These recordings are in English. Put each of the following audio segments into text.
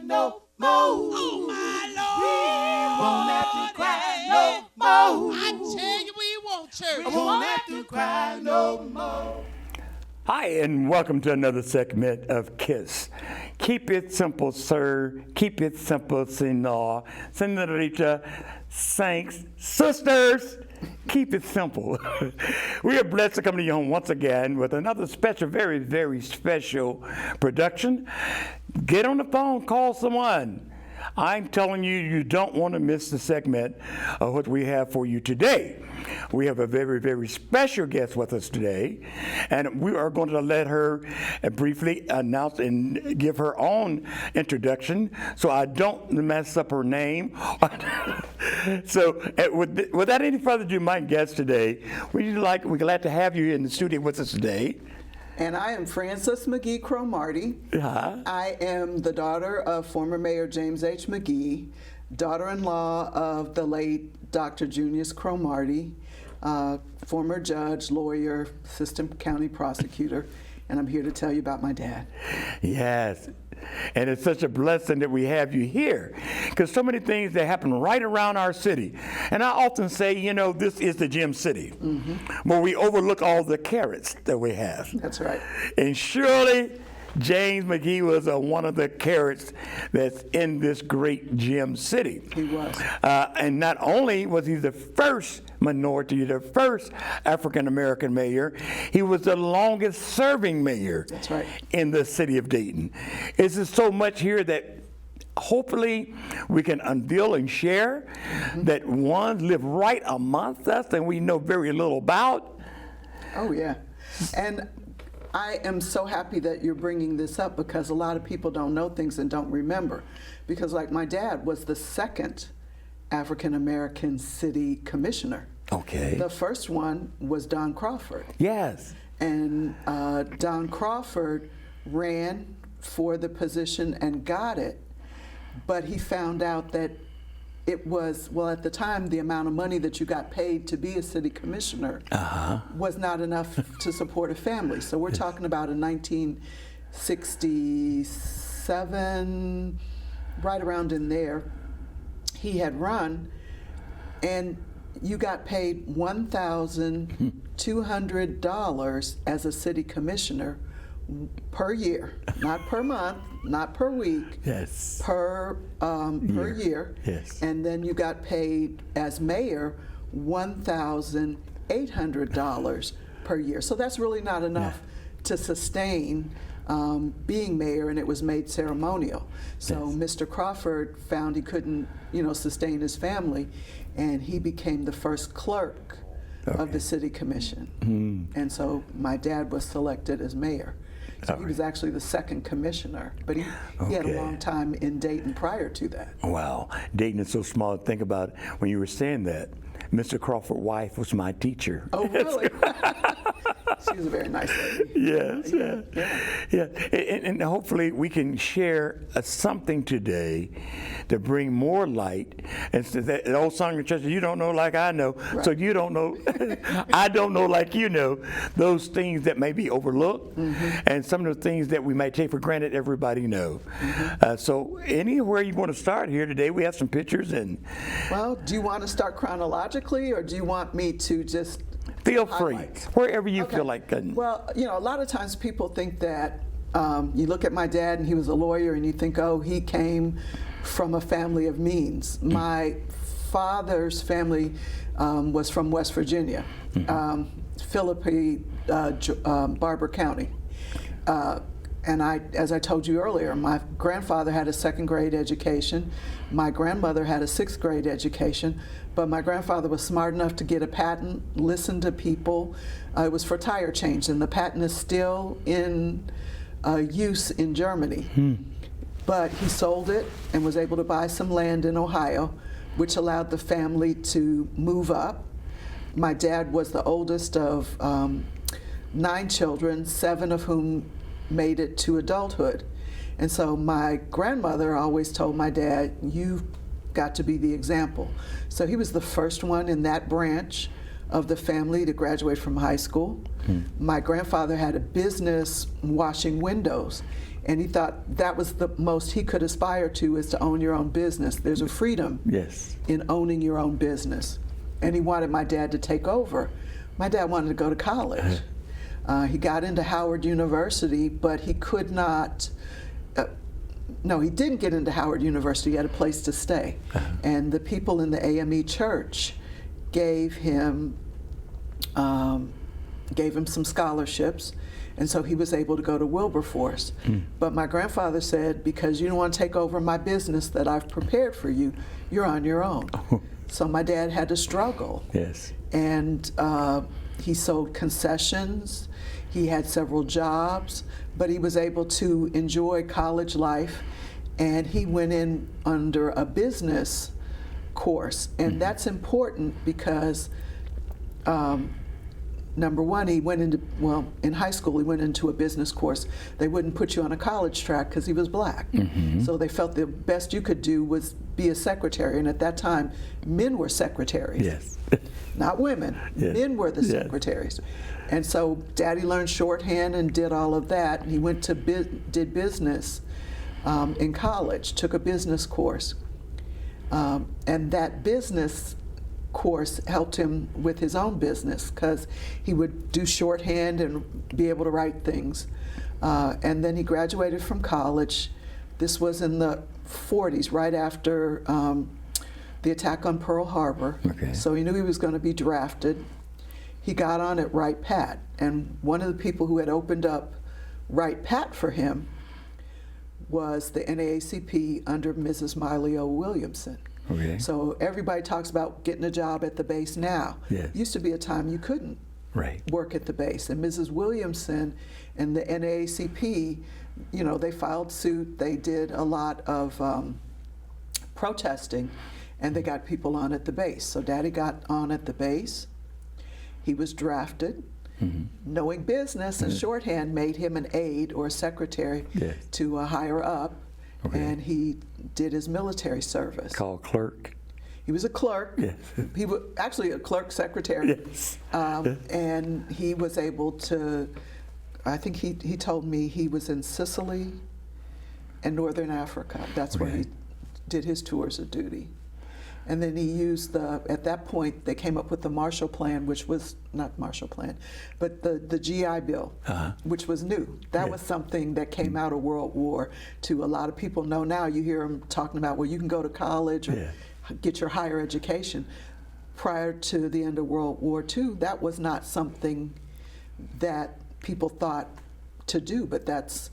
no more. Oh, my Lord. We won't have to cry no more. I tell you, we won't, church. We won't have to cry no more. Hi, and welcome to another segment of KISS. Keep it simple, sir. Keep it simple, senor. Senorita, saints, sisters. Keep it simple. We are blessed to come to you home once again with another special, very, very special production. Get on the phone, call someone. I'm telling you, you don't want to miss the segment of what we have for you today. We have a very, very special guest with us today, and we are going to let her briefly announce and give her own introduction so I don't mess up her name. So without any further ado, my guest today, we're glad to have you in the studio with us today. And I am Frances McGee Cromartie. I am the daughter of former Mayor James H. McGee, daughter-in-law of the late Dr. Junius Cromartie, former judge, lawyer, assistant county prosecutor, and I'm here to tell you about my dad. Yes. And it's such a blessing that we have you here, because so many things that happen right around our city. And I often say, you know, this is the Gem City, where we overlook all the carrots that we have. That's right. And surely James McGee was one of the carrots that's in this great Gem City. He was. And not only was he the first minority, the first African-American mayor, he was the longest serving mayor. That's right. In the city of Dayton. It's just so much here that hopefully we can unveil and share that one lived right amongst us and we know very little about. Oh, yeah. And I am so happy that you're bringing this up, because a lot of people don't know things and don't remember. Because like my dad was the second African-American city commissioner. Okay. The first one was Don Crawford. Yes. And Don Crawford ran for the position and got it, but he found out that it was, well, at the time, the amount of money that you got paid to be a city commissioner was not enough to support a family. So we're talking about in 1967, right around in there, he had run, and you got paid $1,200 as a city commissioner per year, not per month, not per week. Yes. Per year. Yes. And then you got paid as mayor $1,800 per year. So that's really not enough to sustain being mayor, and it was made ceremonial. So Mr. Crawford found he couldn't, sustain his family, and he became the first clerk of the city commission. And so my dad was selected as mayor. So he was actually the second commissioner, but he had a long time in Dayton prior to that. Wow, Dayton is so small. Think about when you were saying that. Mr. Crawford's wife was my teacher. Oh, really? She was a very nice lady. Yes, yeah. And hopefully we can share something today to bring more light. And so that old song in church, you don't know like I know, so you don't know, I don't know like you know, those things that may be overlooked, and some of the things that we might take for granted everybody know. So anywhere you want to start here today, we have some pictures. And well, do you want to start chronologically, or do you want me to just feel free, wherever you feel like. Well, a lot of times people think that you look at my dad and he was a lawyer, and you think, oh, he came from a family of means. My father's family was from West Virginia, Philippi, Barber County. And as I told you earlier, my grandfather had a second grade education. My grandmother had a sixth grade education, but my grandfather was smart enough to get a patent, listen to people. It was for tire change, and the patent is still in use in Germany. But he sold it and was able to buy some land in Ohio, which allowed the family to move up. My dad was the oldest of 9 children, 7 of whom made it to adulthood. And so my grandmother always told my dad, you've got to be the example. So he was the first one in that branch of the family to graduate from high school. My grandfather had a business washing windows, And he thought that was the most he could aspire to, is to own your own business. There's a freedom Yes. in owning your own business. And he wanted my dad to take over. My dad wanted to go to college. He got into Howard University, but he could not, no, he didn't get into Howard University. He had a place to stay. And the people in the AME church gave him some scholarships, and so he was able to go to Wilberforce. But my grandfather said, because you don't want to take over my business that I've prepared for you, you're on your own. So my dad had to struggle. Yes. And he sold concessions. He had several jobs, but he was able to enjoy college life. And he went in under a business course. And that's important because, number one, he went into, well, in high school, he went into a business course. They wouldn't put you on a college track because he was black. So they felt the best you could do was be a secretary. And at that time, men were secretaries. Yes. Not women. Yes. Men were the secretaries. And so Daddy learned shorthand and did all of that. He went to did business in college, took a business course. And that business course helped him with his own business because he would do shorthand and be able to write things. And then he graduated from college. This was in the 40s, right after the attack on Pearl Harbor. Okay. So he knew he was going to be drafted. He got on at Wright Pat, and one of the people who had opened up Wright Pat for him was the NAACP under Mrs. Miley O. Williamson. Okay. So everybody talks about getting a job at the base now. Yes. Used to be a time you couldn't Right. work at the base. And Mrs. Williamson and the NAACP, you know, they filed suit. They did a lot of protesting, and they got people on at the base. So Daddy got on at the base. He was drafted. Knowing business and shorthand made him an aide or a secretary Yes. to a higher up, and he did his military service. Called clerk. He was a clerk. Yes. He was actually a clerk secretary. Yes. And he was able to, I think he told me he was in Sicily and Northern Africa. That's where he did his tours of duty. And then he used at that point, they came up with the Marshall Plan, which was, not Marshall Plan, but the GI Bill, which was new. That was something that came out of World War II. A lot of people know now, you hear them talking about, well, you can go to college or get your higher education. Prior to the end of World War II, that was not something that people thought to do, but that's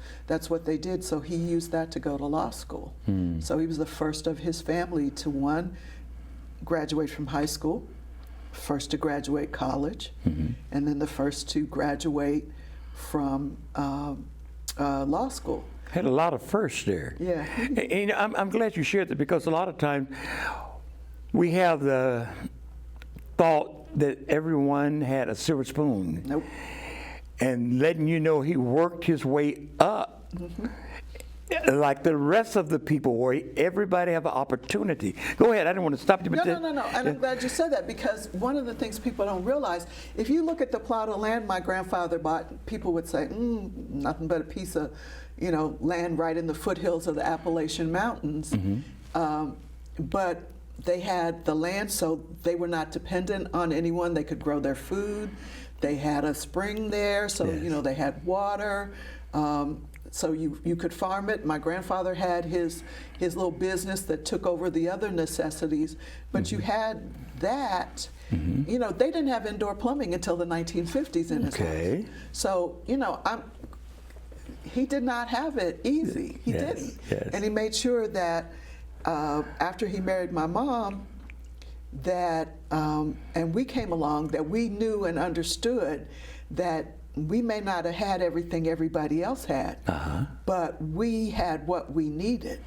what they did. So he used that to go to law school. So he was the first of his family to graduate from high school, first to graduate college, and then the first to graduate from law school. Had a lot of firsts there. Yeah. And I'm glad you shared that, because a lot of times we have the thought that everyone had a silver spoon. Nope. And letting you know he worked his way up. Like the rest of the people, where everybody have an opportunity. Go ahead, I didn't want to stop you. But No. And I'm glad you said that, because one of the things people don't realize, if you look at the plot of land my grandfather bought, people would say, nothing but a piece of, land right in the foothills of the Appalachian Mountains. But they had the land, so they were not dependent on anyone. They could grow their food. They had a spring there, so they had water. So you could farm it. My grandfather had his little business that took over the other necessities, but you had that. They didn't have indoor plumbing until the 1950s in his house. So he did not have it easy. He didn't, and he made sure that after he married my mom, that and we came along, that we knew and understood that we may not have had everything everybody else had, but we had what we needed.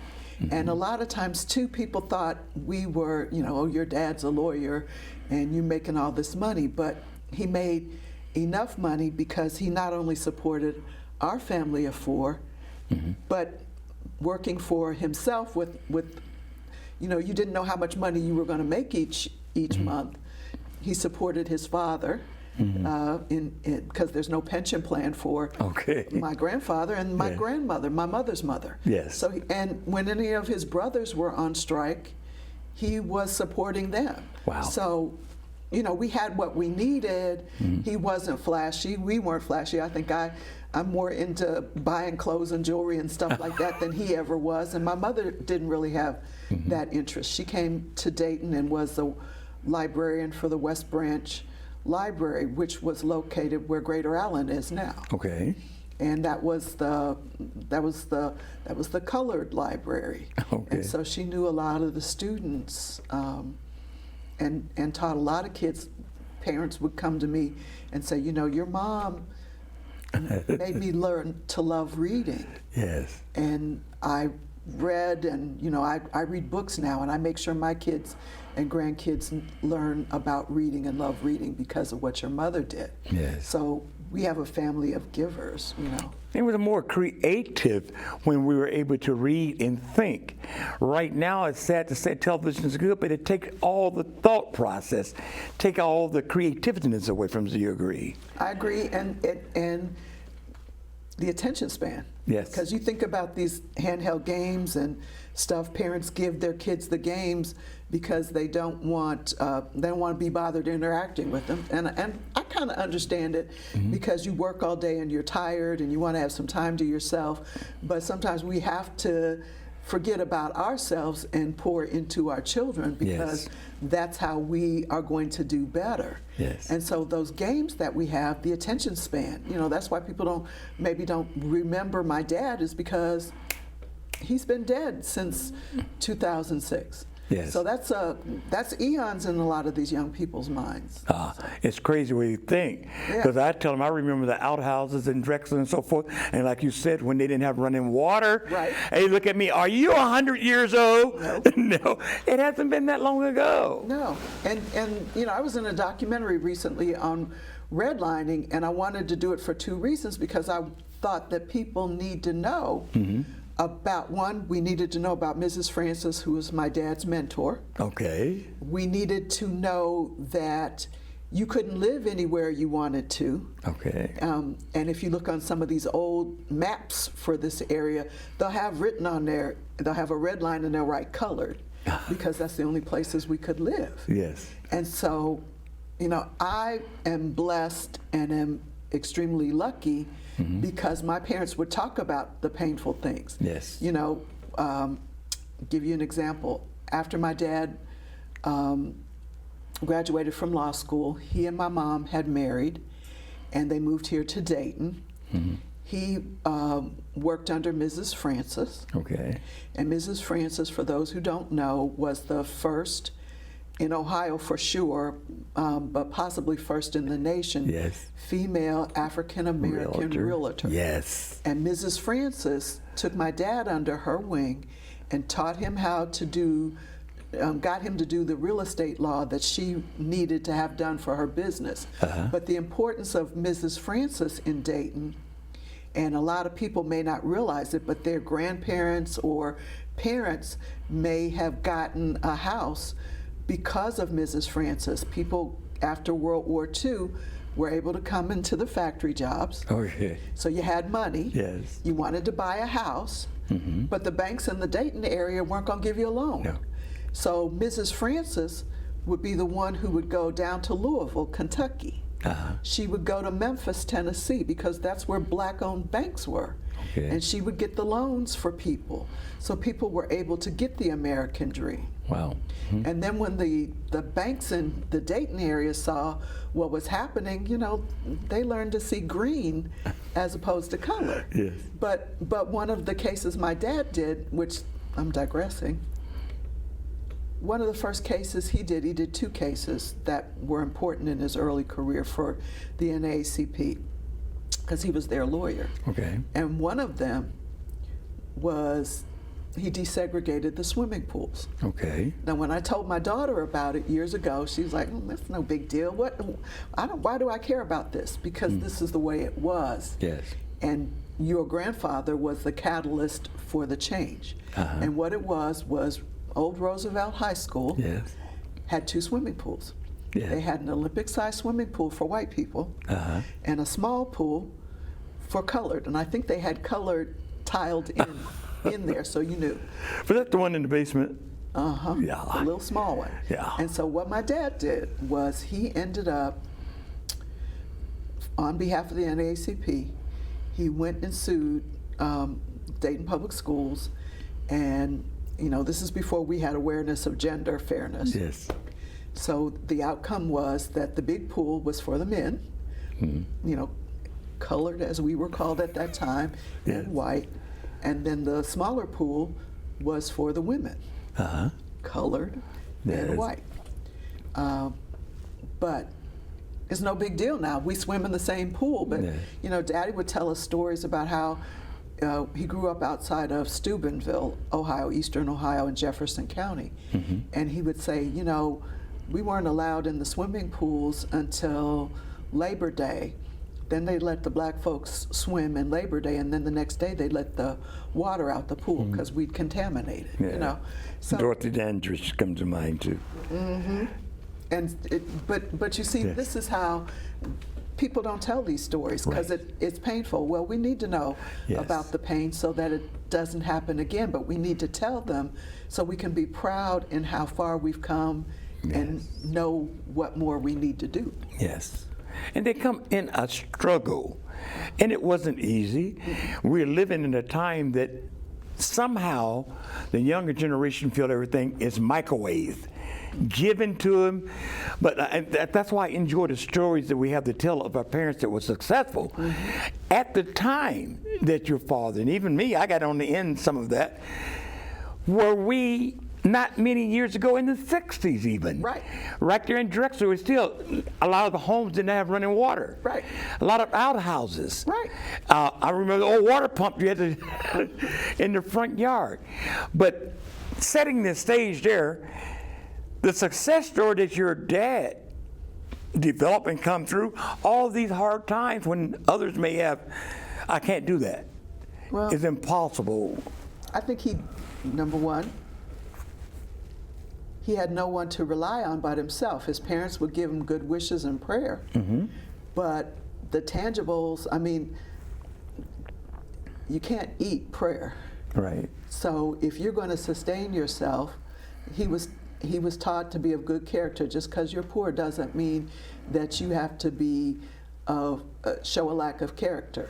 And a lot of times too, people thought we were, oh, your dad's a lawyer and you're making all this money, but he made enough money because he not only supported our family of four, but working for himself with you didn't know how much money you were going to make each month. He supported his father, because there's no pension plan for Okay. my grandfather and my grandmother, my mother's mother. Yes. So, and when any of his brothers were on strike, he was supporting them. Wow. So, you know, we had what we needed. He wasn't flashy. We weren't flashy. I think I'm more into buying clothes and jewelry and stuff like that than he ever was. And my mother didn't really have that interest. She came to Dayton and was the librarian for the West Branch Library, which was located where Greater Allen is now. Okay. And that was the colored library. Okay. And so she knew a lot of the students, and taught a lot of kids. Parents would come to me and say, you know, your mom made me learn to love reading. Yes. And I read, and you know, I read books now, and I make sure my kids and grandkids learn about reading and love reading because of what your mother did. Yes. So we have a family of givers, you know. It was more creative when we were able to read and think. Right now, it's sad to say television is good, but it takes all the thought process, take all the creativeness away from it. Do you agree? I agree, and the attention span. Yes. Because you think about these handheld games and stuff, parents give their kids the games because they don't want to be bothered interacting with them. And I kind of understand it because you work all day and you're tired and you want to have some time to yourself. But sometimes we have to forget about ourselves and pour into our children because that's how we are going to do better. Yes. And so those games that we have, the attention span, you know, that's why people don't remember my dad, is because he's been dead since 2006. Yes. So that's eons in a lot of these young people's minds. It's crazy what you think. Because I tell them, I remember the outhouses in Drexel and so forth. And like you said, when they didn't have running water, Right. Hey, look at me. Are you 100 years old? No. No, it hasn't been that long ago. No, and you know, I was in a documentary recently on redlining, and I wanted to do it for two reasons, because I thought that people need to know about, one, we needed to know about Mrs. Francis, who was my dad's mentor. Okay. We needed to know that you couldn't live anywhere you wanted to. Okay. And if you look on some of these old maps for this area, they'll have written on there, they'll have a red line and they'll write colored, because that's the only places we could live. Yes. And so, you know, I am blessed and am extremely lucky because my parents would talk about the painful things. Yes. You know, give you an example. After my dad graduated from law school, he and my mom had married, and they moved here to Dayton. He worked under Mrs. Francis. Okay. And Mrs. Francis, for those who don't know, was the first in Ohio for sure, but possibly first in the nation, female African-American realtor. Yes. And Mrs. Francis took my dad under her wing and taught him how to do, got him to do the real estate law that she needed to have done for her business. But the importance of Mrs. Francis in Dayton, and a lot of people may not realize it, but their grandparents or parents may have gotten a house because of Mrs. Francis. People after World War II were able to come into the factory jobs. Okay. So you had money. Yes. You wanted to buy a house, but the banks in the Dayton area weren't going to give you a loan. No. So Mrs. Francis would be the one who would go down to Louisville, Kentucky. She would go to Memphis, Tennessee, because that's where black-owned banks were. Okay. And she would get the loans for people. So people were able to get the American dream. Wow. And then when the banks in the Dayton area saw what was happening, you know, they learned to see green as opposed to color. Yes. But one of the cases my dad did, which I'm digressing, one of the first cases he did two cases that were important in his early career for the NAACP, because he was their lawyer. Okay. And one of them was he desegregated the swimming pools. Okay. Now, when I told my daughter about it years ago, she was like, "That's no big deal. Why do I care about this? Because this is the way it was." Yes. And your grandfather was the catalyst for the change. And what it was Old Roosevelt High School had 2 swimming pools. Yeah. They had an Olympic-sized swimming pool for white people and a small pool for colored. And I think they had colored tiled in there, so you knew. Was that the one in the basement? Yeah. A little small one. Yeah. And so what my dad did was he ended up, on behalf of the NAACP, he went and sued Dayton Public Schools, and this is before we had awareness of gender fairness. Yes. So the outcome was that the big pool was for the men, colored as we were called at that time, and white, and then the smaller pool was for the women, colored and white. But it's no big deal now. We swim in the same pool, but Daddy would tell us stories about how he grew up outside of Steubenville, Ohio, eastern Ohio, in Jefferson County, and he would say, we weren't allowed in the swimming pools until Labor Day. Then they let the black folks swim in Labor Day, and then the next day they let the water out the pool because we'd contaminate it. So, Dorothy Dandridge comes to mind too. And but you see, this is how people don't tell these stories because it's painful. Well, we need to know about the pain so that it doesn't happen again, but we need to tell them so we can be proud in how far we've come and know what more we need to do. Yes. And they come in a struggle. And it wasn't easy. We're living in a time that somehow the younger generation feel everything is microwaved, given to them. But that's why I enjoy the stories that we have to tell of our parents that were successful. At the time that your father, and even me, I got on the end some of that, were we not many years ago in the 60s even. Right there in Drexel, was still a lot of the homes didn't have running water. A lot of outhouses. I remember the old water pump you had to in the front yard. But setting the stage there, the success story that your dad developed and come through all these hard times when others may have, I can't do that. Well, it's impossible. I think number one, he had no one to rely on but himself. His parents would give him good wishes and prayer. But the tangibles, I mean, you can't eat prayer. So if you're going to sustain yourself, he was taught to be of good character. Just because you're poor doesn't mean that you have to be show a lack of character.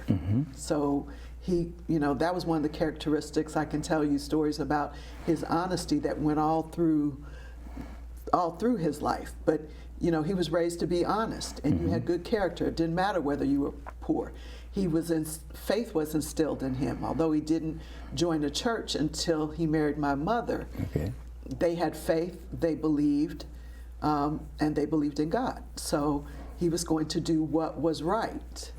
So that was one of the characteristics. I can tell you stories about his honesty that went all through his life. But he was raised to be honest, and you had good character. It didn't matter whether you were poor. Faith was instilled in him, although he didn't join a church until he married my mother. They had faith, they believed, and they believed in God. So he was going to do what was right.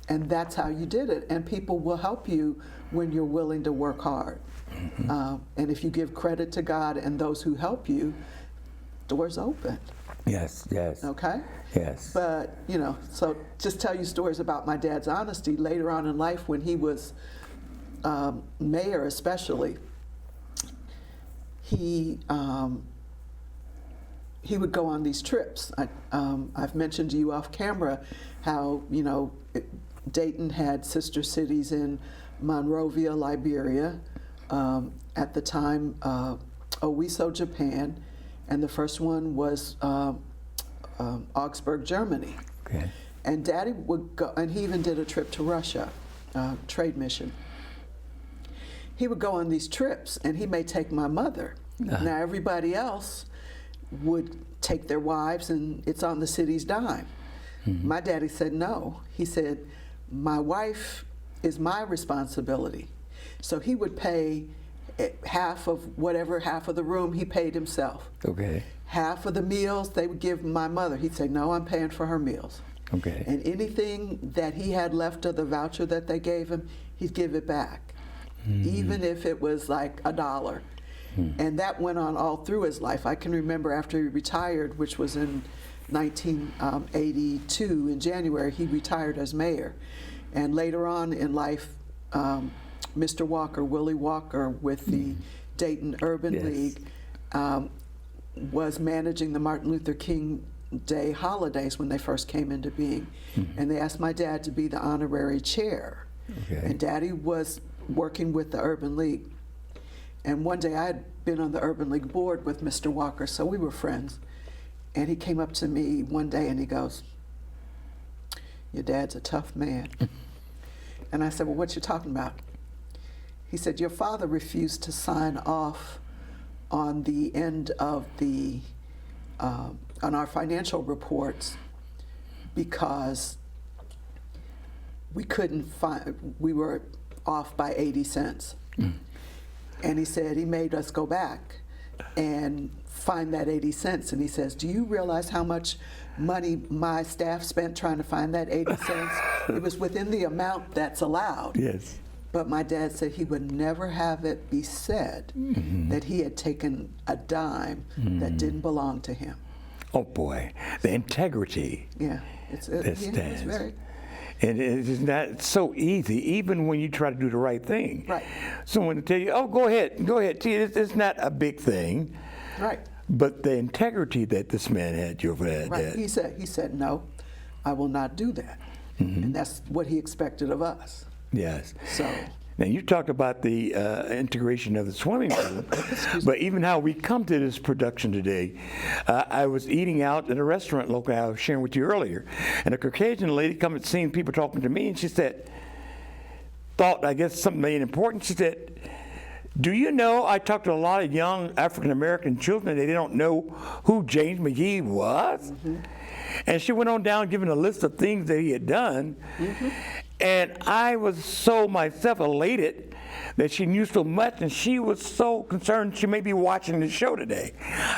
And that's how you did it. And people will help you when you're willing to work hard. And if you give credit to God and those who help you, doors open. Yes. Okay? Yes. But, so just tell you stories about my dad's honesty later on in life when he was mayor especially. He would go on these trips. I've mentioned to you off camera how, Dayton had sister cities in Monrovia, Liberia, at the time Owiso, Japan, and the first one was Augsburg, Germany. And Daddy would go, and he even did a trip to Russia, trade mission. He would go on these trips, and he may take my mother. Now everybody else would take their wives, and it's on the city's dime. My daddy said no. He said, my wife is my responsibility. So he would pay half of the room he paid himself. Half of the meals they would give my mother. He'd say, no, I'm paying for her meals. And anything that he had left of the voucher that they gave him, he'd give it back, even if it was like $1. And that went on all through his life. I can remember after he retired, which was in 1982, in January, he retired as mayor. And later on in life, Mr. Walker, Willie Walker, with the Dayton Urban League, was managing the Martin Luther King Day holidays when they first came into being. And they asked my dad to be the honorary chair. Okay. And Daddy was working with the Urban League. And one day I had been on the Urban League board with Mr. Walker, so we were friends. And he came up to me one day and he goes, "Your dad's a tough man." And I said, "Well, what you talking about?" He said, "Your father refused to sign off on the end of the, on our financial reports because we couldn't find, we were off by 80 cents. And he said he made us go back and find that 80 cents. And he says, "Do you realize how much money my staff spent trying to find that 80 cents? It was within the amount that's allowed." Yes. But my dad said he would never have it be said that he had taken a dime that didn't belong to him. Oh boy, the integrity. Yeah, That it's stands. very. And it's not so easy, even when you try to do the right thing. Right. Someone will tell you, "Oh, go ahead. See, it's not a big thing." Right. But the integrity that this man had, your dad Right. had. He said, "No, I will not do that." And that's what he expected of us. Yes. So. Now, you talked about the integration of the swimming pool, but even how we come to this production today. I was eating out at a restaurant locally I was sharing with you earlier, and a Caucasian lady come and seen people talking to me, and she said, thought, I guess, something made important. She said, "Do you know, I talked to a lot of young African-American children, they don't know who James McGee was?" And she went on down giving a list of things that he had done. And I was so myself elated that she knew so much, and she was so concerned she may be watching the show today.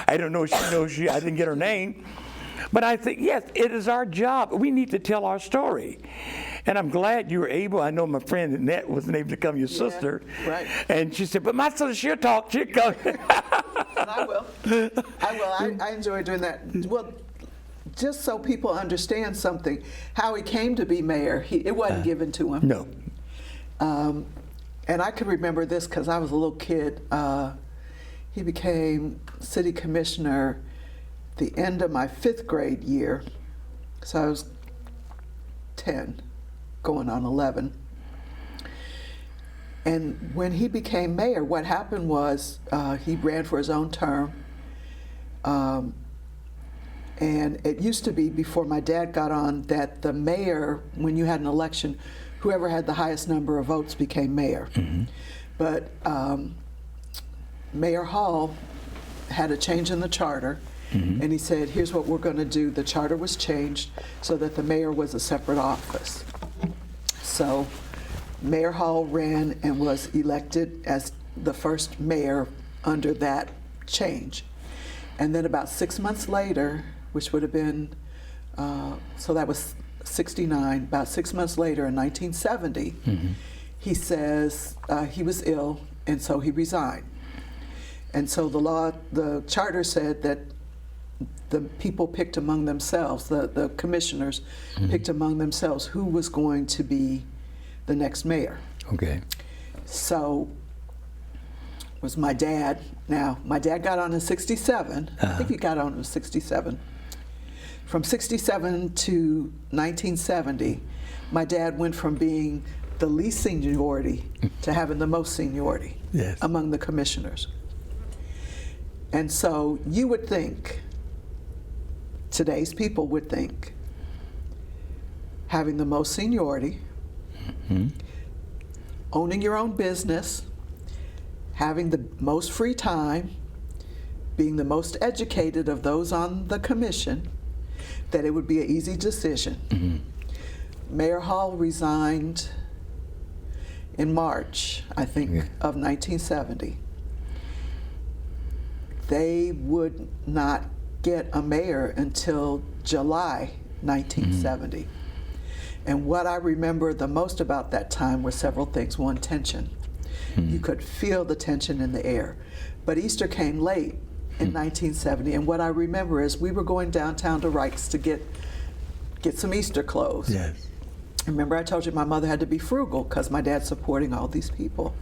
I don't know if she knows I didn't get her name. But I think, yes, it is our job. We need to tell our story. And I'm glad you were able. I know my friend Annette wasn't able to come, your sister. Right. And she said, "But my sister, she'll talk. She'll come." And I will. I enjoy doing that. Well, just so people understand something, how he came to be mayor, it wasn't given to him. No. And I can remember this because I was a little kid. He became city commissioner the end of my 5th grade year. So I was 10, going on 11. And when he became mayor, what happened was he ran for his own term. And it used to be, before my dad got on, that the mayor, when you had an election, whoever had the highest number of votes became mayor. But Mayor Hall had a change in the charter, and he said, "Here's what we're going to do." The charter was changed so that the mayor was a separate office. So Mayor Hall ran and was elected as the first mayor under that change. And then about 6 months later, which would have been, so that was 69, about 6 months later in 1970, he says he was ill, and so he resigned. And so the charter said that the people picked among themselves, the commissioners picked among themselves who was going to be the next mayor. Okay. So it was my dad. Now, my dad got on in 67. I think he got on in 67. From 67 to 1970, my dad went from being the least seniority to having the most seniority among the commissioners. And so you would think, today's people would think, having the most seniority, owning your own business, having the most free time, being the most educated of those on the commission, that it would be an easy decision. Mayor Hall resigned in March, I think, of 1970. They would not get a mayor until July 1970. And what I remember the most about that time were several things. One, tension. You could feel the tension in the air. But Easter came late in 1970, and what I remember is we were going downtown to Wright's to get some Easter clothes. Yes. Remember I told you my mother had to be frugal because my dad's supporting all these people.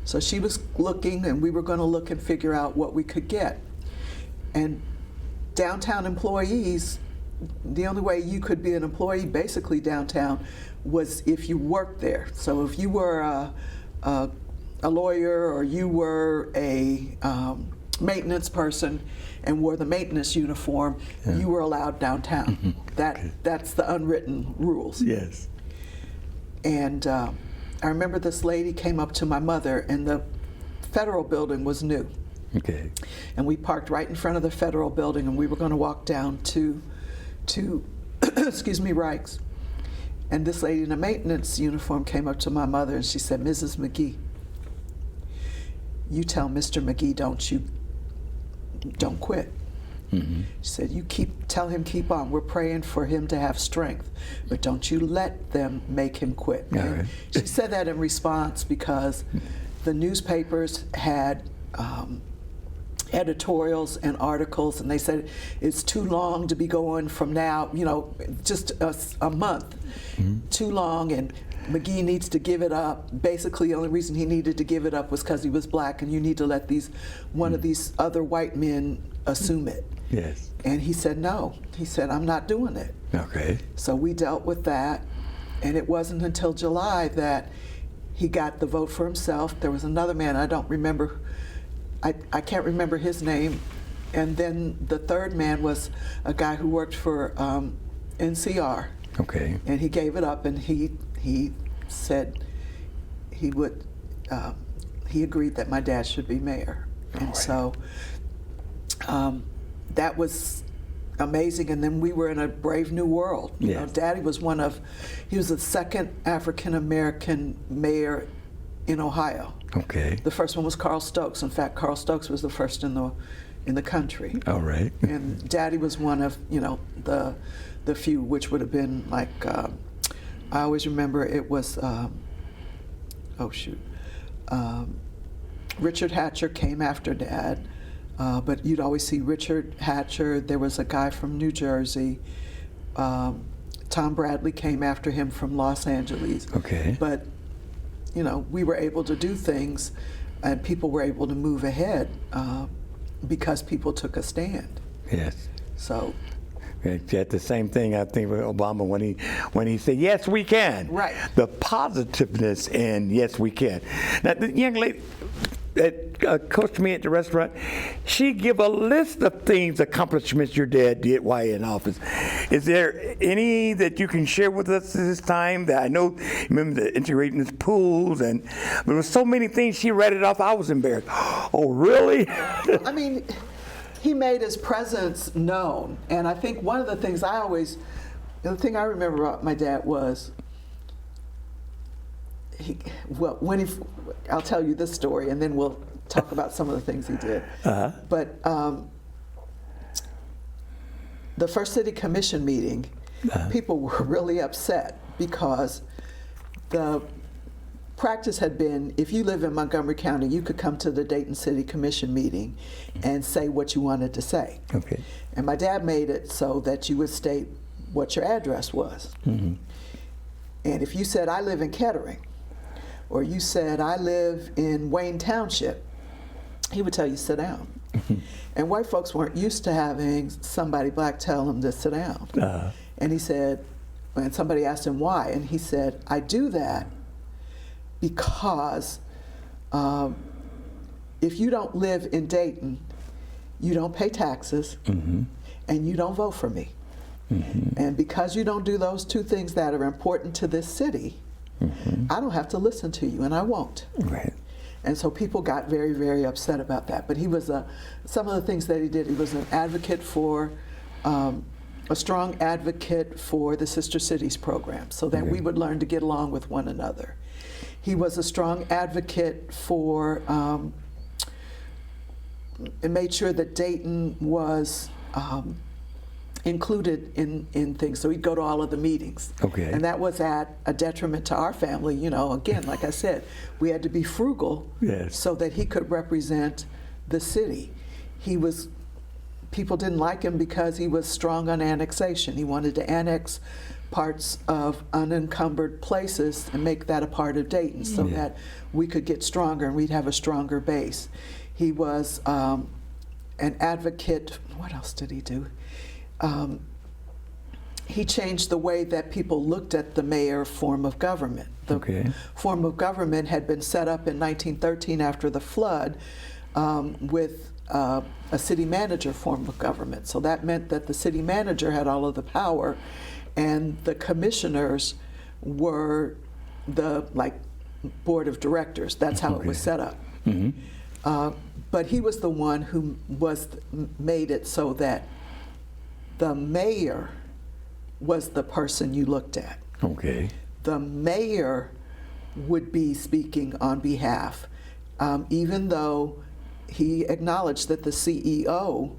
So she was looking, and we were going to look and figure out what we could get. And downtown employees, the only way you could be an employee basically downtown was if you worked there. So if you were a lawyer or you were a maintenance person and wore the maintenance uniform, you were allowed downtown. That's the unwritten rules. Yes. And I remember this lady came up to my mother, and the federal building was new. Okay. And we parked right in front of the federal building, and we were going to walk down to excuse me, Reich's. And this lady in a maintenance uniform came up to my mother, and she said, "Mrs. McGee, you tell Mr. McGee don't quit." Mm-hmm. She said, tell him keep on. We're praying for him to have strength, but don't you let them make him quit. Right. She said that in response because the newspapers had editorials and articles, and they said it's too long to be going from now, just a month, too long, and McGee needs to give it up. Basically, the only reason he needed to give it up was because he was black, and you need to let one of these other white men assume it. Yes. And he said no. He said, "I'm not doing it." Okay. So we dealt with that, and it wasn't until July that he got the vote for himself. There was another man, I don't remember, I can't remember his name, and then the third man was a guy who worked for NCR. Okay. And he gave it up, and he said he would, he agreed that my dad should be mayor. And so that was amazing. And then we were in a brave new world. You know, Daddy was he was the second African-American mayor in Ohio. Okay. The first one was Carl Stokes. In fact, Carl Stokes was the first in the country. All right. And Daddy was one of, the few, which would have been like, I always remember it was, Richard Hatcher came after Dad, but you'd always see Richard Hatcher. There was a guy from New Jersey. Tom Bradley came after him from Los Angeles. Okay. But, we were able to do things, and people were able to move ahead because people took a stand. Yes. So. At the same thing, I think with Obama when he said, "Yes, we can." Right. The positiveness in "Yes, we can." Now, the young lady that coached me at the restaurant, she give a list of accomplishments your dad did while in office. Is there any that you can share with us this time? That I know, remember the integrating his pools, and there were so many things. She read it off. I was embarrassed. Oh, really? I mean, he made his presence known, and I think one of the things the thing I remember about my dad was, I'll tell you this story, and then we'll talk about some of the things he did. Uh-huh. But the first city commission meeting, people were really upset because the practice had been, if you live in Montgomery County, you could come to the Dayton City Commission meeting and say what you wanted to say. Okay. And my dad made it so that you would state what your address was. Mm-hmm. And if you said, "I live in Kettering," or you said, "I live in Wayne Township," he would tell you, "Sit down." Mm-hmm. And white folks weren't used to having somebody black tell them to sit down. Uh-huh. And he said, and somebody asked him why, and he said, "I do that because if you don't live in Dayton, you don't pay taxes, mm-hmm. and you don't vote for me. Mm-hmm. And because you don't do those two things that are important to this city, mm-hmm. I don't have to listen to you, and I won't." Right. And so people got very, very upset about that. But he was some of the things that he did. He was an advocate for, a strong advocate for the Sister Cities program, so that we would learn to get along with one another. He was a strong advocate for, and made sure that Dayton was included in things. So he'd go to all of the meetings. Okay. And that was at a detriment to our family. Again, like I said, we had to be frugal so that he could represent the city. People didn't like him because he was strong on annexation. He wanted to annex parts of unencumbered places and make that a part of Dayton so that we could get stronger and we'd have a stronger base. He was an advocate. What else did he do? He changed the way that people looked at the mayor form of government. The form of government had been set up in 1913 after the flood with a city manager form of government. So that meant that the city manager had all of the power, and the commissioners were the board of directors. That's how it was set up. But he was the one who made it so that the mayor was the person you looked at. The mayor would be speaking on behalf, even though he acknowledged that the CEO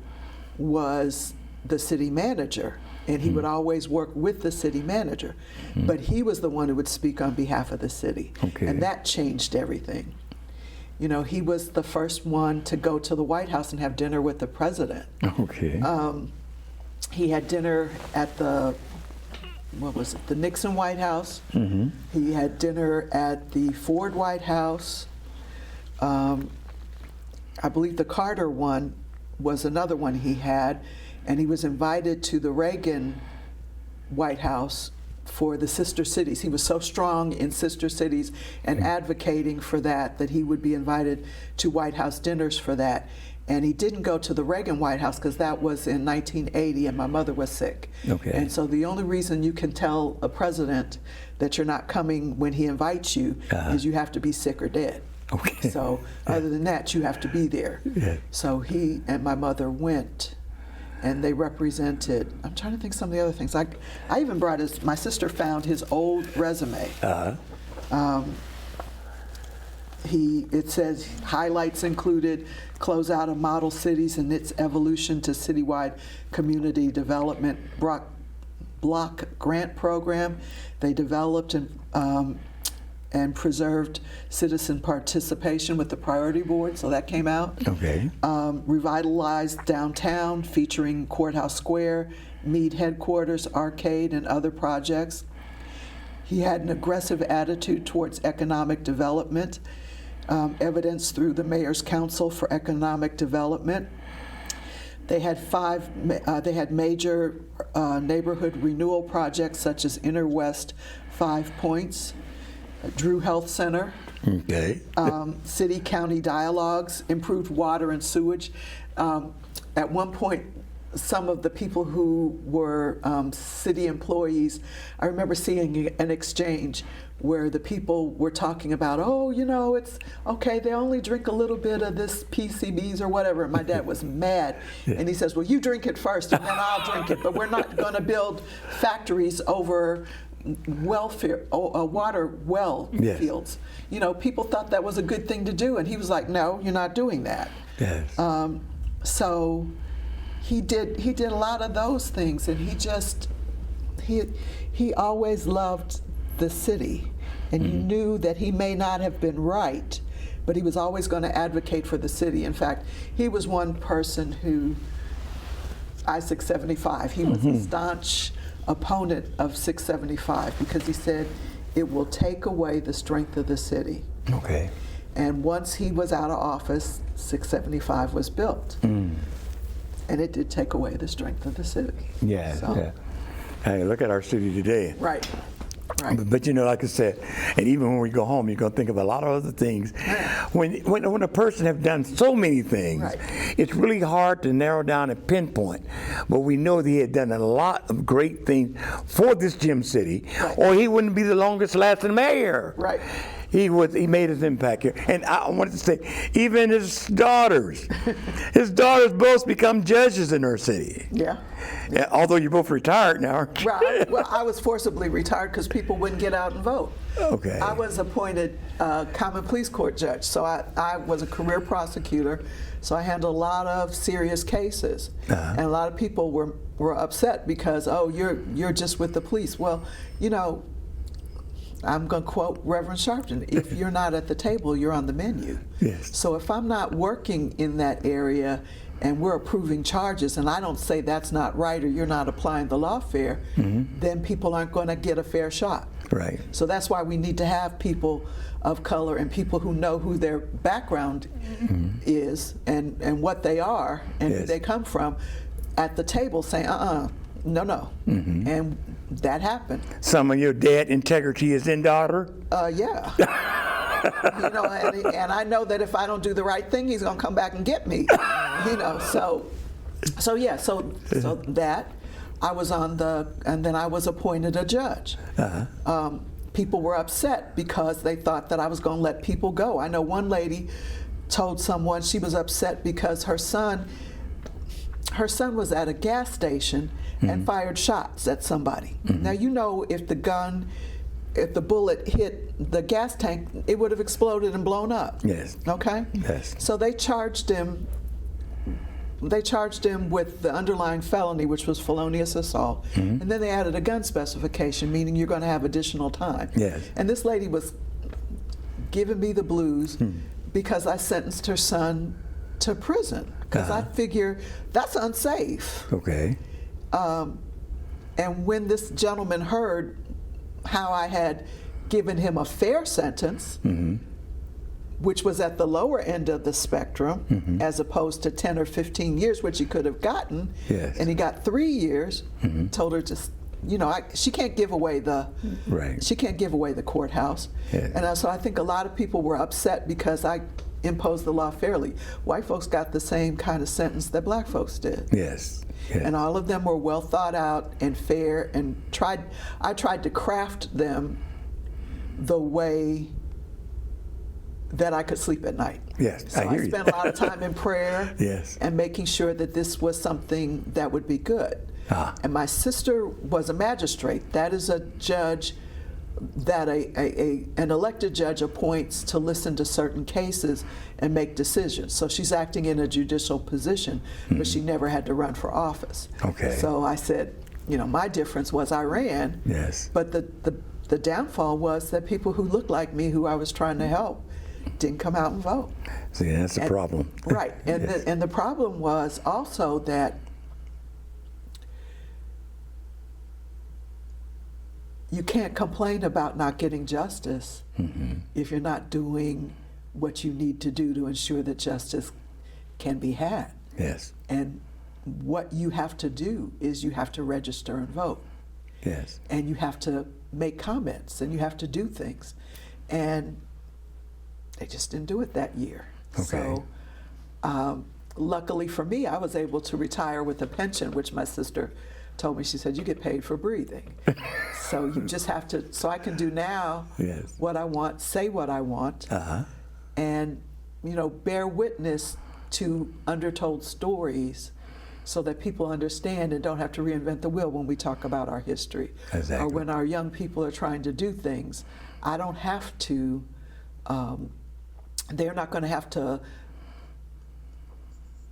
was the city manager, and he would always work with the city manager. But he was the one who would speak on behalf of the city. And that changed everything. You know, he was the first one to go to the White House and have dinner with the president. He had dinner at the Nixon White House. He had dinner at the Ford White House. I believe the Carter one was another one he had, and he was invited to the Reagan White House for the sister cities. He was so strong in sister cities and advocating for that he would be invited to White House dinners for that. And he didn't go to the Reagan White House because that was in 1980 and my mother was sick. And so the only reason you can tell a president that you're not coming when he invites you is you have to be sick or dead. So other than that, you have to be there. So he and my mother went, and they represented, I'm trying to think some of the other things. I even brought my sister found his old resume. It says highlights included close out of model cities and its evolution to citywide community development block grant program. They developed and preserved citizen participation with the priority board, so that came out. Revitalized downtown, featuring Courthouse Square, Meade headquarters, arcade, and other projects. He had an aggressive attitude towards economic development, evidenced through the Mayor's Council for Economic Development. They had major neighborhood renewal projects such as Inner West 5 Points, Drew Health Center, city-county dialogues, improved water and sewage. At one point, some of the people who were city employees, I remember seeing an exchange where the people were talking about, oh, you know, it's okay, they only drink a little bit of this PCBs or whatever. And my dad was mad. And he says, well, you drink it first and then I'll drink it. But we're not going to build factories over water well fields. You know, people thought that was a good thing to do, and he was like, no, you're not doing that. So he did a lot of those things, and he always loved the city, and you knew that he may not have been right, but he was always going to advocate for the city. In fact, he was one person who I-675, he was a staunch opponent of 675 because he said it will take away the strength of the city. And once he was out of office, 675 was built. And it did take away the strength of the city. Hey, look at our city today. Right. But you know, like I said, and even when we go home, you're going to think of a lot of other things. When a person has done so many things, it's really hard to narrow down and pinpoint. But we know that he had done a lot of great things for this Gem City, or he wouldn't be the longest lasting mayor. He made his impact here. And I wanted to say, even his daughters both become judges in our city. Although you're both retired now. Well, I was forcibly retired because people wouldn't get out and vote. I was appointed common pleas court judge, so I was a career prosecutor, so I handled a lot of serious cases. And a lot of people were upset because, oh, you're just with the police. Well, you know, I'm going to quote Reverend Sharpton, if you're not at the table, you're on the menu. So if I'm not working in that area and we're approving charges and I don't say that's not right or you're not applying the law fair, then people aren't going to get a fair shot. Right. So that's why we need to have people of color and people who know who their background is and what they are and who they come from at the table saying, no. And that happened. Some of your dad integrity is in daughter? Yeah. And I know that if I don't do the right thing, he's going to come back and get me. So that I was and then I was appointed a judge. People were upset because they thought that I was going to let people go. I know one lady told someone she was upset because her son was at a gas station and fired shots at somebody. Now, if the bullet hit the gas tank, it would have exploded and blown up. Yes. Okay? Yes. So they charged him with the underlying felony, which was felonious assault, and then they added a gun specification, meaning you're going to have additional time. Yes. And this lady was giving me the blues because I sentenced her son to prison, because I figure that's unsafe. Okay. And when this gentleman heard how I had given him a fair sentence, which was at the lower end of the spectrum, as opposed to 10 or 15 years, which he could have gotten, and he got 3 years, told her just, she can't give away the courthouse. Yes. And so I think a lot of people were upset because I imposed the law fairly. White folks got the same kind of sentence that black folks did. Yes. Yes. And all of them were well thought out and fair, and I tried to craft them the way that I could sleep at night. Yes, so I hear you. spent a lot of time in prayer Yes. and making sure that this was something that would be good. And my sister was a magistrate. That is a judge that an elected judge appoints to listen to certain cases and make decisions. So she's acting in a judicial position, but she never had to run for office. Okay. So I said, my difference was I ran. Yes. But the downfall was that people who looked like me, who I was trying to help, didn't come out and vote. See, that's the problem. Right. And Yes. the problem was also that you can't complain about not getting justice if you're not doing what you need to do to ensure that justice can be had. Yes. And what you have to do is you have to register and vote. Yes. And you have to make comments and you have to do things. And they just didn't do it that year. Okay. So luckily for me, I was able to retire with a pension, which my sister told me. She said, you get paid for breathing. So you just have to, so I can do now Yes. what I want, say what I want, and bear witness to undertold stories so that people understand and don't have to reinvent the wheel when we talk about our history. Exactly. Or when our young people are trying to do things. I don't have to, they're not going to have to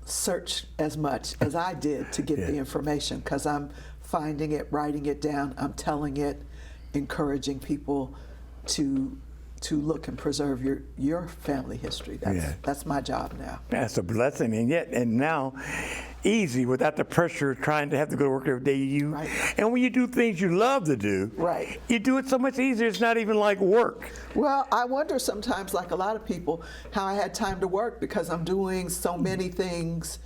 search as much as I did to get the information, because I'm finding it, writing it down, I'm telling it, encouraging people to look and preserve your family history. That's my job now. That's a blessing, and now easy without the pressure of trying to have to go to work every day. Right. And when you do things you love to do, right, you do it so much easier. It's not even like work. Well, I wonder sometimes, like a lot of people, how I had time to work because I'm doing so many things.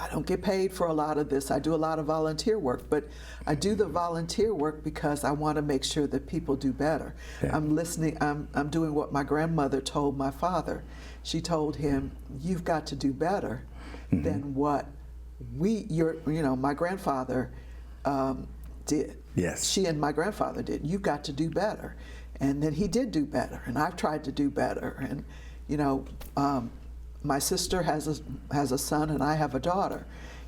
I don't get paid for a lot of this. I do a lot of volunteer work, but I do the volunteer work because I want to make sure that people do better. Yeah. I'm listening. I'm doing what my grandmother told my father. She told him, "You've got to do better than what my grandfather did." Yes. She and my grandfather did. You've got to do better, and then he did do better, and I've tried to do better, and my sister has a son and I have a daughter,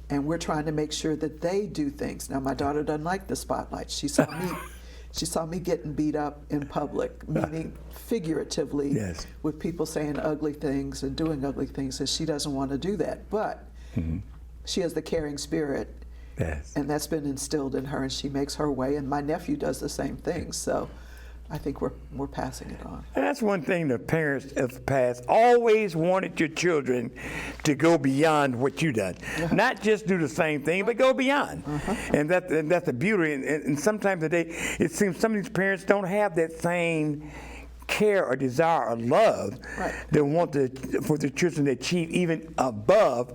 and we're trying to make sure that they do things. Now, my daughter doesn't like the spotlight. She saw me getting beat up in public, meaning figuratively, Yes. with people saying ugly things and doing ugly things, and she doesn't want to do that. But she has the caring spirit, Yes. and that's been instilled in her, and she makes her way, and my nephew does the same thing. So I think we're passing it on. And that's one thing the parents of the past always wanted your children to go beyond what you done. Not just do the same thing, but go beyond. And that's the beauty. And sometimes today, it seems some of these parents don't have that same care or desire or love they want for the children to achieve even above.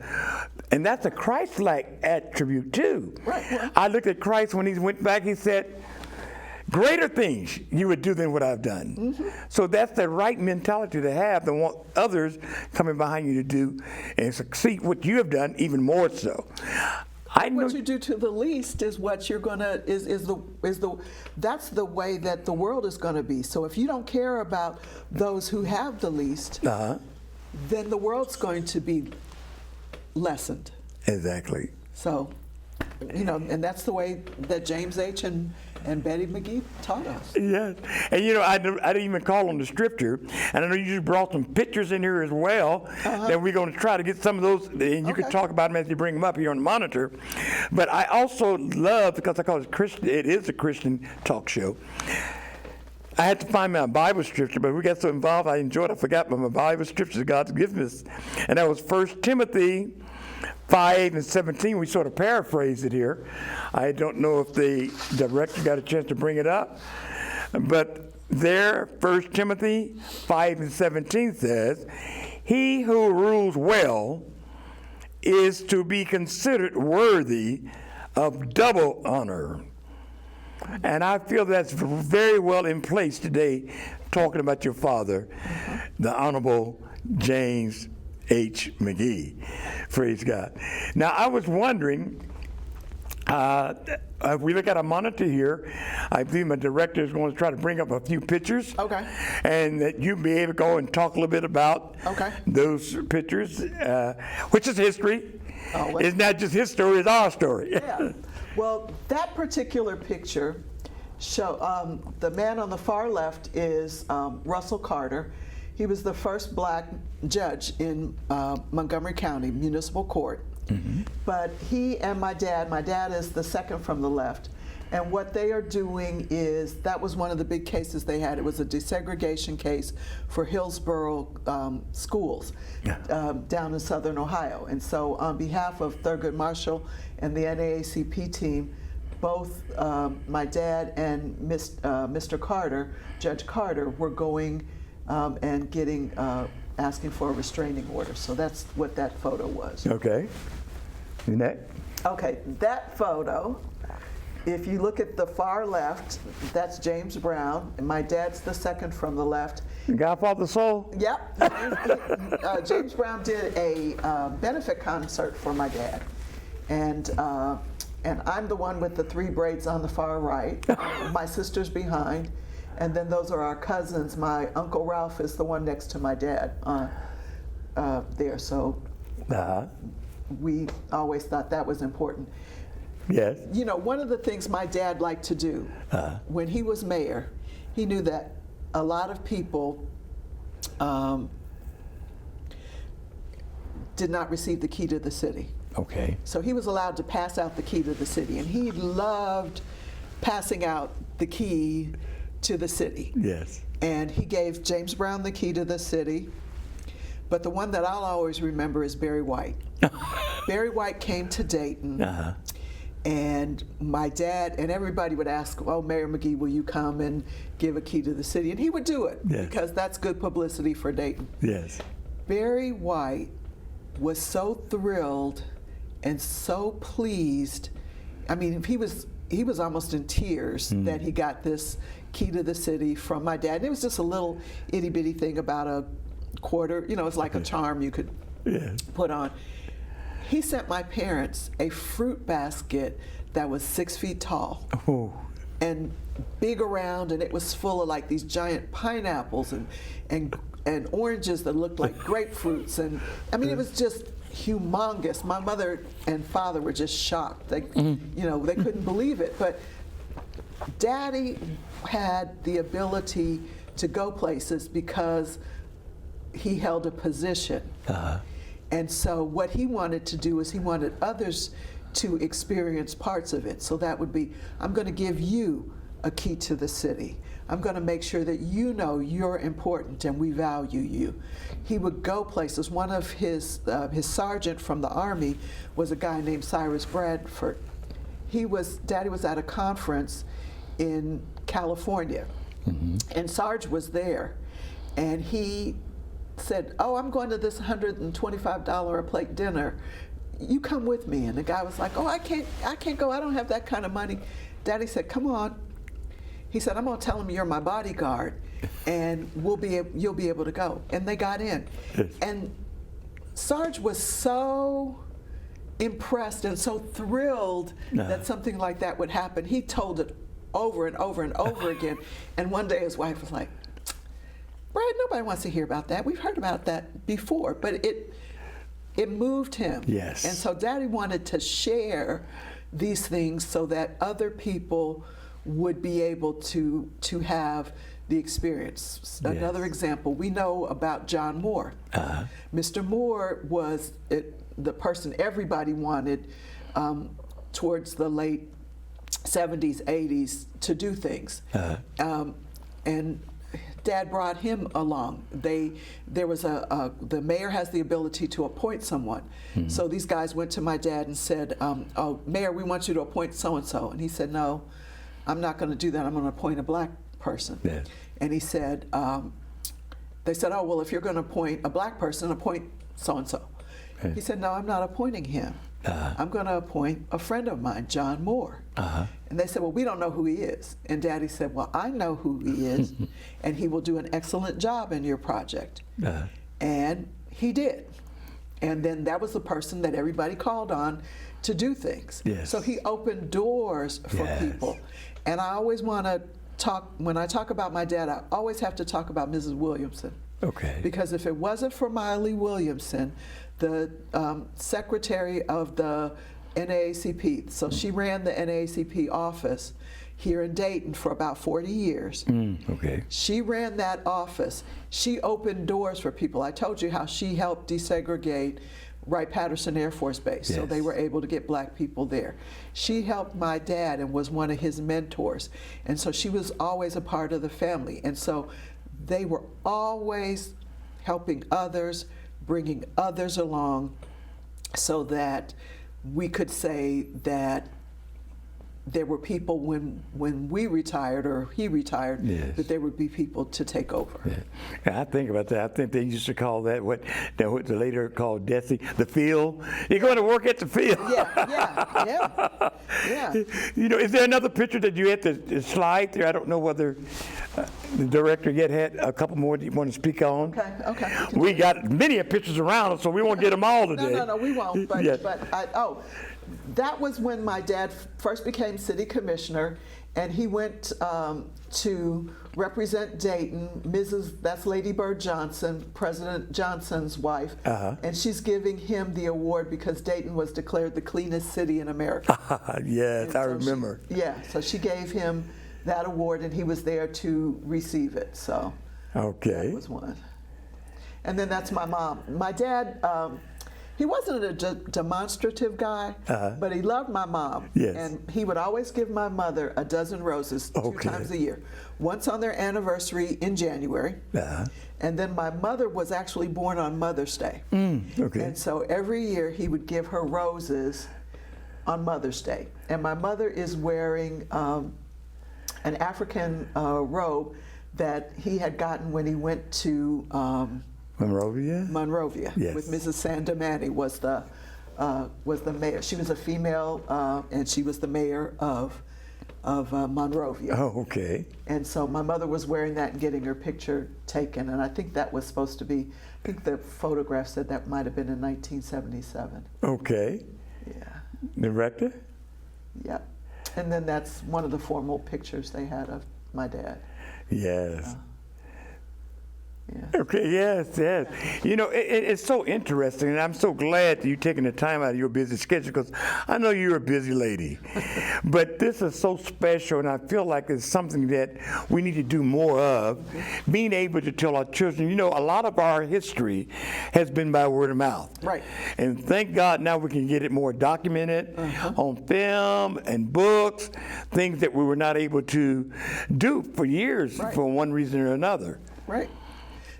And that's a Christ-like attribute too. Right. I looked at Christ when he went back, he said, greater things you would do than what I've done. So that's the right mentality to have, to want others coming behind you to do and succeed what you have done, even more so. What you do to the least is what you're gonna that's the way that the world is gonna be. So if you don't care about those who have the least, then the world's going to be lessened. Exactly. So, and that's the way that James H. and Betty McGee taught us. Yes. And I didn't even call on the scripture. And I know you just brought some pictures in here as well that we're going to try to get some of those, and you can talk about them as you bring them up here on the monitor. But I also love, because I call it Christian, it is a Christian talk show. I had to find my Bible scripture, but we got so involved, I forgot my Bible scripture that God's given us. And that was 1 Timothy 5:17. We sort of paraphrase it here. I don't know if the director got a chance to bring it up, but there, 1 Timothy 5:17 says, "He who rules well is to be considered worthy of double honor." And I feel that's very well in place today, talking about your father, the Honorable James H. McGee. Praise God. Now, I was wondering, if we look at a monitor here, I believe my director is going to try to bring up a few pictures. Okay. And that you'll be able to go and talk a little bit about those pictures, which is history. It's not just his story, it's our story. Yeah. Well, that particular picture the man on the far left is Russell Carter. He was the first black judge in Montgomery County Municipal Court. But he and my dad is the second from the left. And what they are doing is, that was one of the big cases they had. It was a desegregation case for Hillsborough schools down in southern Ohio. And so on behalf of Thurgood Marshall and the NAACP team, both my dad and Mr. Carter, Judge Carter, were going and getting, asking for a restraining order. So that's what that photo was. Okay. And that? Okay, that photo, if you look at the far left, that's James Brown, and my dad's the second from the left. Godfather Soul? Yep. James Brown did a benefit concert for my dad. And I'm the one with the 3 braids on the far right. My sister's behind. And then those are our cousins. My Uncle Ralph is the one next to my dad there. So we always thought that was important. Yes. One of the things my dad liked to do when he was mayor, he knew that a lot of people did not receive the key to the city. Okay. So he was allowed to pass out the key to the city, and he loved passing out the key to the city. Yes. And he gave James Brown the key to the city, but the one that I'll always remember is Barry White. Barry White came to Dayton, and my dad and everybody would ask, "Oh, Mayor McGee, will you come and give a key to the city?" And he would do it because that's good publicity for Dayton. Yes. Barry White was so thrilled and so pleased. I mean, he was almost in tears that he got this key to the city from my dad. And it was just a little itty bitty thing, about a quarter. It's like a charm you could put on. He sent my parents a fruit basket that was 6 feet tall and big around, and it was full of like these giant pineapples and oranges that looked like grapefruits, and I mean it was just humongous. My mother and father were just shocked. They they couldn't believe it. But Daddy had the ability to go places because he held a position. And so what he wanted to do is he wanted others to experience parts of it. So that would be, I'm going to give you a key to the city. I'm going to make sure that you know you're important and we value you. He would go places. One of his sergeant from the Army was a guy named Cyrus Bradford. Daddy was at a conference in California, and Sarge was there, and he said, "Oh, I'm going to this $125 a plate dinner. You come with me." And the guy was like, "Oh, I can't go. I don't have that kind of money." Daddy said, "Come on." He said, "I'm going to tell him you're my bodyguard, and you'll be able to go." And they got in. Yes. And Sarge was so impressed and so thrilled that something like that would happen. He told it over and over and over again. And one day his wife was like, "Brad, nobody wants to hear about that. We've heard about that before." But it moved him. Yes. And so Daddy wanted to share these things so that other people would be able to have the experience. Yes. Another example, we know about John Moore. Mr. Moore was the person everybody wanted towards the late 70s, 80s to do things. And Dad brought him along. There was the mayor has the ability to appoint someone. So these guys went to my dad and said, "Oh, Mayor, we want you to appoint so-and-so." And he said, "No, I'm not going to do that. I'm going to appoint a black person." Yes. And he said, they said, "Oh, well, if you're going to appoint a black person, appoint so-and-so." Yes. He said, "No, I'm not appointing him. I'm going to appoint a friend of mine, John Moore." And they said, "Well, we don't know who he is." And Daddy said, "Well, I know who he is, and he will do an excellent job in your project." And he did. And then that was the person that everybody called on to do things. Yes. So he opened doors for people. And I always want to talk, when I talk about my dad, I always have to talk about Mrs. Williamson. Okay. Because if it wasn't for Miley Williamson, the secretary of the NAACP, so she ran the NAACP office here in Dayton for about 40 years. Okay. She ran that office. She opened doors for people. I told you how she helped desegregate Wright-Patterson Air Force Base, so they were able to get black people there. She helped my dad and was one of his mentors, and so she was always a part of the family. And so they were always helping others, bringing others along, so that we could say that there were people when we retired or he retired, that there would be people to take over. Yeah. I think about that. I think they used to call that what they later called Desi, the field. You're going to work at the field. Yeah. You know, is there another picture that you had to slide through? I don't know whether the director yet had a couple more that you want to speak on. Okay. We got many pictures around, so we won't get them all today. No, we won't. But, Yes. that was when my dad first became city commissioner, and he went to represent Dayton. That's Lady Bird Johnson, President Johnson's wife, and she's giving him the award because Dayton was declared the cleanest city in America. Yes, I remember. So she gave him that award, and he was there to receive it. So that was one. And then that's my mom. My dad. He wasn't a demonstrative guy, but he loved my mom. Yes. And he would always give my mother a dozen roses 2 times a year. Once on their anniversary in January. And then my mother was actually born on Mother's Day. And so every year he would give her roses on Mother's Day. And my mother is wearing an African robe that he had gotten when he went to Monrovia, yes. with Mrs. Sandamani was the mayor. She was a female, and she was the mayor of Monrovia. Oh, okay. And so my mother was wearing that and getting her picture taken, and I think that was supposed to be. I think the photograph said that might have been in 1977. Okay. Yeah. Director? Yep. And then that's one of the formal pictures they had of my dad. Yes. Yeah. Okay, yes. You know, it's so interesting, and I'm so glad that you're taking the time out of your busy schedule, because I know you're a busy lady. But this is so special, and I feel like it's something that we need to do more of, being able to tell our children. You know, a lot of our history has been by word of mouth. Right. And thank God now we can get it more documented on film and books, things that we were not able to do for years for one reason or another. Right.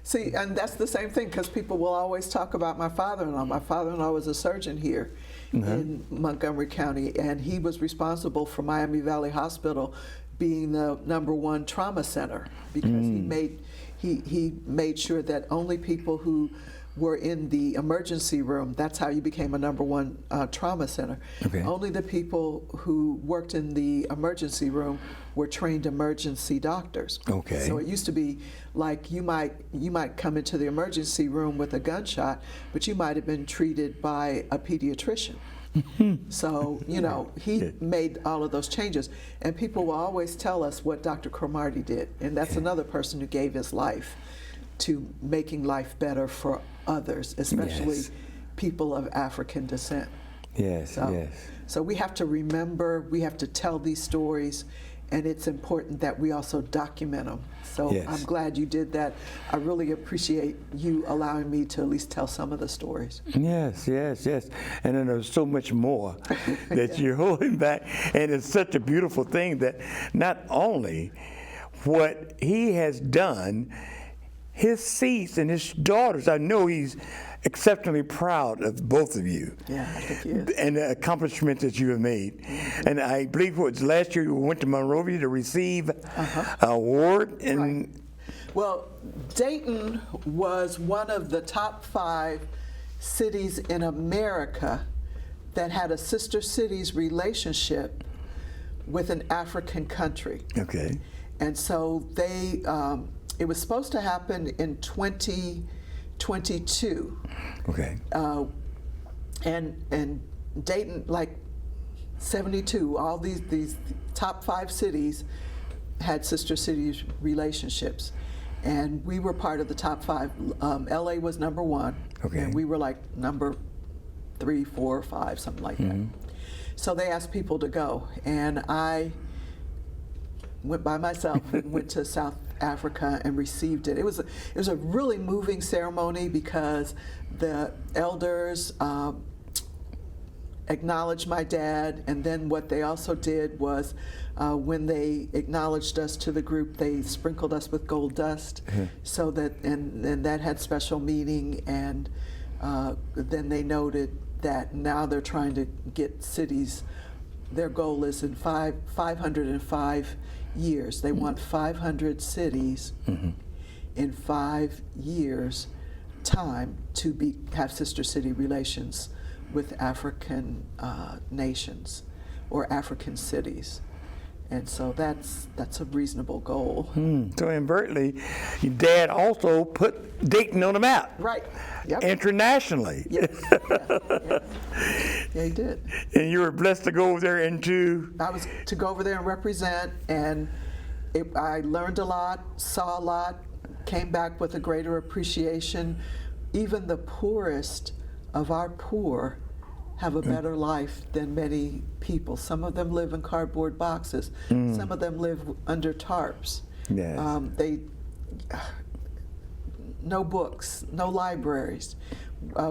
See, and that's the same thing, because people will always talk about my father-in-law. My father-in-law was a surgeon here in Montgomery County, and he was responsible for Miami Valley Hospital being the #1 trauma center, because he made sure that only people who were in the emergency room, that's how you became a #1 trauma center. Okay. Only the people who worked in the emergency room were trained emergency doctors. Okay. So it used to be like you might come into the emergency room with a gunshot, but you might have been treated by a pediatrician. So, you know, he made all of those changes. And people will always tell us what Dr. Cromartie did. And that's another person who gave his life to making life better for others, especially people of African descent. Yes. So we have to remember, we have to tell these stories, and it's important that we also document them. So I'm glad you did that. I really appreciate you allowing me to at least tell some of the stories. Yes. And then there's so much more that you're holding back. And it's such a beautiful thing that not only what he has done, his seeds and his daughters, I know he's exceptionally proud of both of you. Yeah, I think he is. And the accomplishments that you have made. And I believe it was last year you went to Monrovia to receive an award. And Well, Dayton was one of the top 5 cities in America that had a sister cities relationship with an African country. Okay. And so they, it was supposed to happen in 2022. Okay. And Dayton, like 72, all these top 5 cities had sister cities relationships. And we were part of the top 5. LA was #1. Okay. And we were like number 3, 4, 5, something like that. So they asked people to go. And I went by myself and went to South Africa and received it. It was a really moving ceremony, because the elders acknowledged my dad, and then what they also did was when they acknowledged us to the group, they sprinkled us with gold dust, so that and that had special meaning. And then they noted that now they're trying to get cities. Their goal is in 505 years. They want 500 cities in 5 years' time to have sister city relations with African nations or African cities. And so that's a reasonable goal. So inadvertently, your dad also put Dayton on the map. Right. Yep. Internationally. Yes. Yeah, he did. And you were blessed to go over there and I was to go over there and represent, and I learned a lot, saw a lot, came back with a greater appreciation. Even the poorest of our poor have a better life than many people. Some of them live in cardboard boxes. Some of them live under tarps. Yes. No books, no libraries.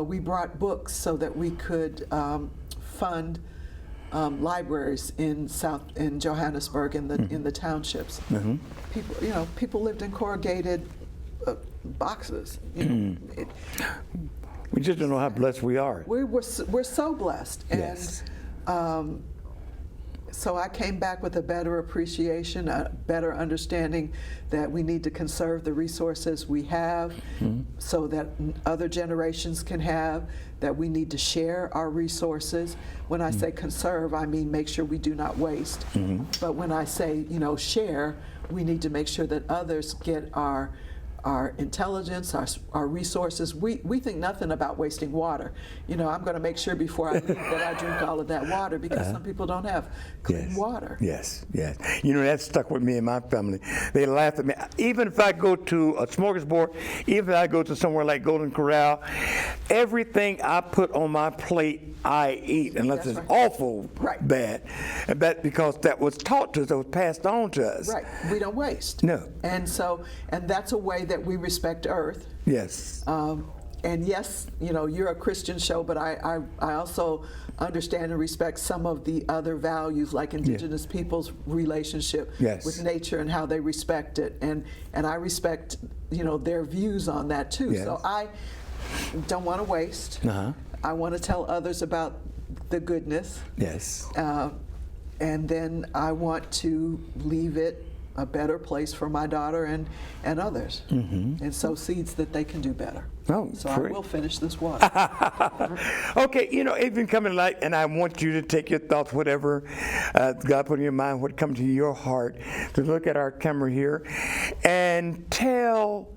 We brought books so that we could fund libraries in Johannesburg in the townships. People lived in corrugated boxes. We just don't know how blessed we are. We're so blessed. Yes. And so I came back with a better appreciation, a better understanding that we need to conserve the resources we have so that other generations can have, that we need to share our resources. When I say conserve, I mean make sure we do not waste. But when I say, share, we need to make sure that others get our our intelligence, our resources. We think nothing about wasting water. You know, I'm going to make sure before I leave that I drink all of that water, because some people don't have clean water. Yes, yes. You know, that stuck with me and my family. They laugh at me. Even if I go to a smorgasbord, even if I go to somewhere like Golden Corral, everything I put on my plate, I eat, unless it's awful bad. And that because that was taught to us, that was passed on to us. Right. We don't waste. No. And so, and that's a way that we respect Earth. Yes. And yes, you know, you're a Christian show, but I also understand and respect some of the other values, like indigenous people's relationship with nature and how they respect it. And I respect, you know, their views on that too. Yes. So I don't want to waste. I want to tell others about the goodness. Yes. And then I want to leave it a better place for my daughter and others, and sow seeds that they can do better. Oh, so I will finish this water. Okay, you know, it's been coming light, and I want you to take your thoughts, whatever God put in your mind, what comes to your heart, to look at our camera here and tell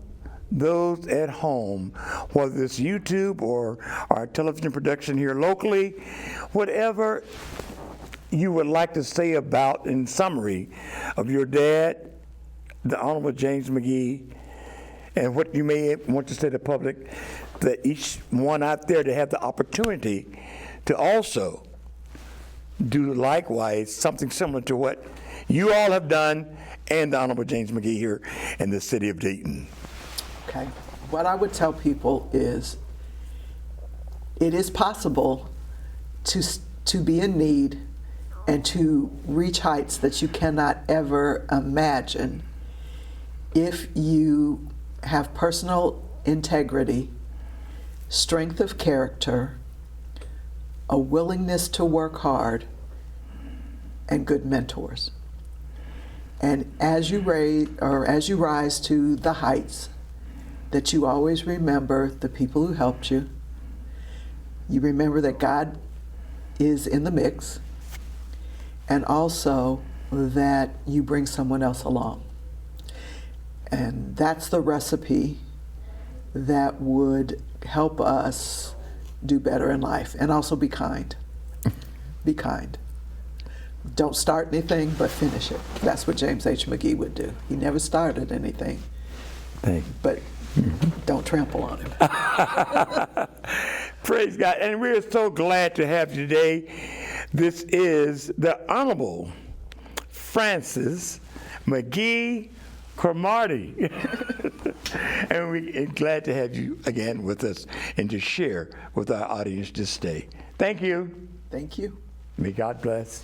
those at home, whether it's YouTube or our television production here locally, whatever you would like to say about, in summary, of your dad, the Honorable James McGee, and what you may want to say to the public, that each one out there to have the opportunity to also do likewise something similar to what you all have done, and the Honorable James McGee here in the city of Dayton. Okay. What I would tell people is, it is possible to be in need and to reach heights that you cannot ever imagine if you have personal integrity, strength of character, a willingness to work hard, and good mentors. And as you rise to the heights, that you always remember the people who helped you. You remember that God is in the mix, and also that you bring someone else along. And that's the recipe that would help us do better in life. And also be kind. Be kind. Don't start anything, but finish it. That's what James H. McGee would do. He never started anything, but don't trample on him. Praise God. And we're so glad to have you today. This is the Honorable Francis McGee Cromartie. And we're glad to have you again with us and to share with our audience this day. Thank you. Thank you. May God bless.